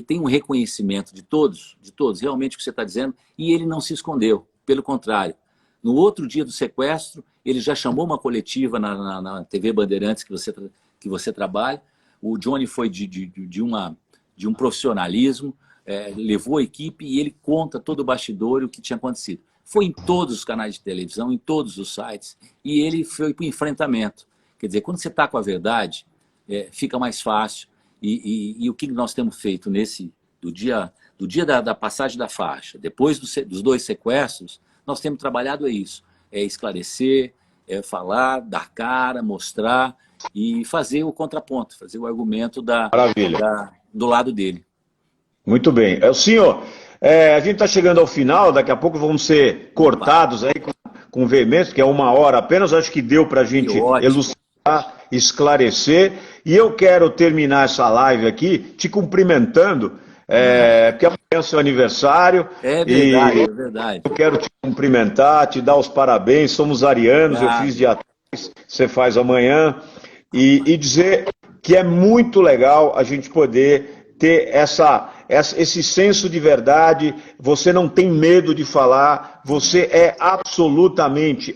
tem um reconhecimento de todos, realmente o que você está dizendo, e ele não se escondeu, pelo contrário. No outro dia do sequestro, ele já chamou uma coletiva na TV Bandeirantes que você trabalha. O Johnny foi de um profissionalismo, levou a equipe e ele conta todo o bastidor e o que tinha acontecido. Foi em todos os canais de televisão, em todos os sites, e ele foi para o enfrentamento. Quer dizer, quando você está com a verdade, fica mais fácil. E o que nós temos feito do dia da passagem da faixa, depois dos 2 sequestros, nós temos trabalhado isso, esclarecer, é falar, dar cara, mostrar e fazer o contraponto, fazer o argumento Maravilha. do lado dele. Muito bem. Senhor, a gente está chegando ao final, daqui a pouco vamos ser cortados aí com veemência, que é 1 hora apenas, acho que deu para a gente elucidar, esclarecer, e eu quero terminar essa live aqui te cumprimentando, porque amanhã é o seu aniversário. É verdade, é verdade. Eu quero te cumprimentar, te dar os parabéns, somos arianos, eu fiz dia 3, você faz amanhã, e dizer que é muito legal a gente poder ter esse senso de verdade, você não tem medo de falar, você é absolutamente,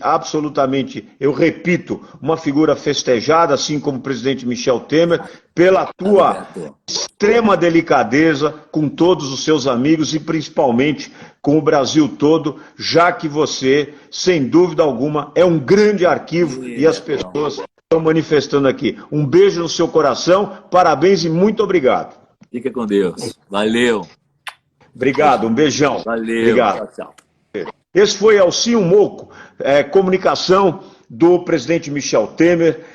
eu repito, uma figura festejada, assim como o presidente Michel Temer, pela tua extrema delicadeza com todos os seus amigos e principalmente com o Brasil todo, já que você, sem dúvida alguma, é um grande arquivo e as pessoas estão manifestando aqui. Um beijo no seu coração, parabéns e muito obrigado. Fica com Deus. Valeu. Obrigado, um beijão. Valeu. Obrigado. Tchau, tchau. Esse foi Elcinho Mocco, comunicação do presidente Michel Temer,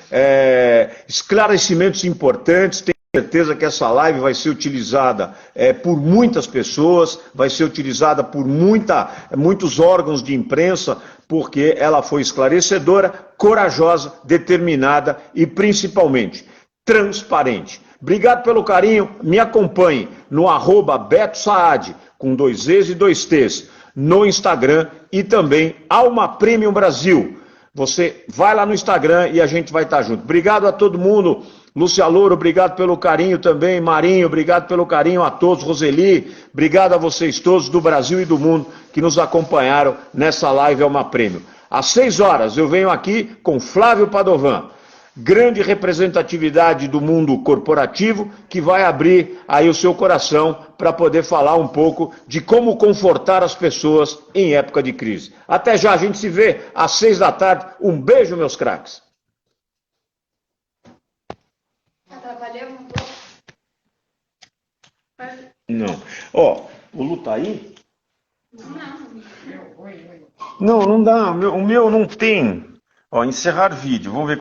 esclarecimentos importantes. Tenho certeza que essa live vai ser utilizada por muitas pessoas, vai ser utilizada por muitos órgãos de imprensa, porque ela foi esclarecedora, corajosa, determinada e principalmente transparente. Obrigado pelo carinho, me acompanhe no @BetoSaad, com 2 Es e 2 Ts, no Instagram e também Alma Premium Brasil. Você vai lá no Instagram e a gente vai estar junto. Obrigado a todo mundo. Lúcia Louro, obrigado pelo carinho também. Marinho, obrigado pelo carinho a todos. Roseli, obrigado a vocês todos do Brasil e do mundo que nos acompanharam nessa live Alma Premium. Às 6 horas eu venho aqui com Flávio Padovan, grande representatividade do mundo corporativo, que vai abrir aí o seu coração para poder falar um pouco de como confortar as pessoas em época de crise. Até já, a gente se vê às 6 da tarde. Um beijo, meus craques. Atrapalhei um pouco. Não. Ó, o Lu tá aí? Não. Não, não dá. O meu não tem. Ó, encerrar vídeo. Vamos ver.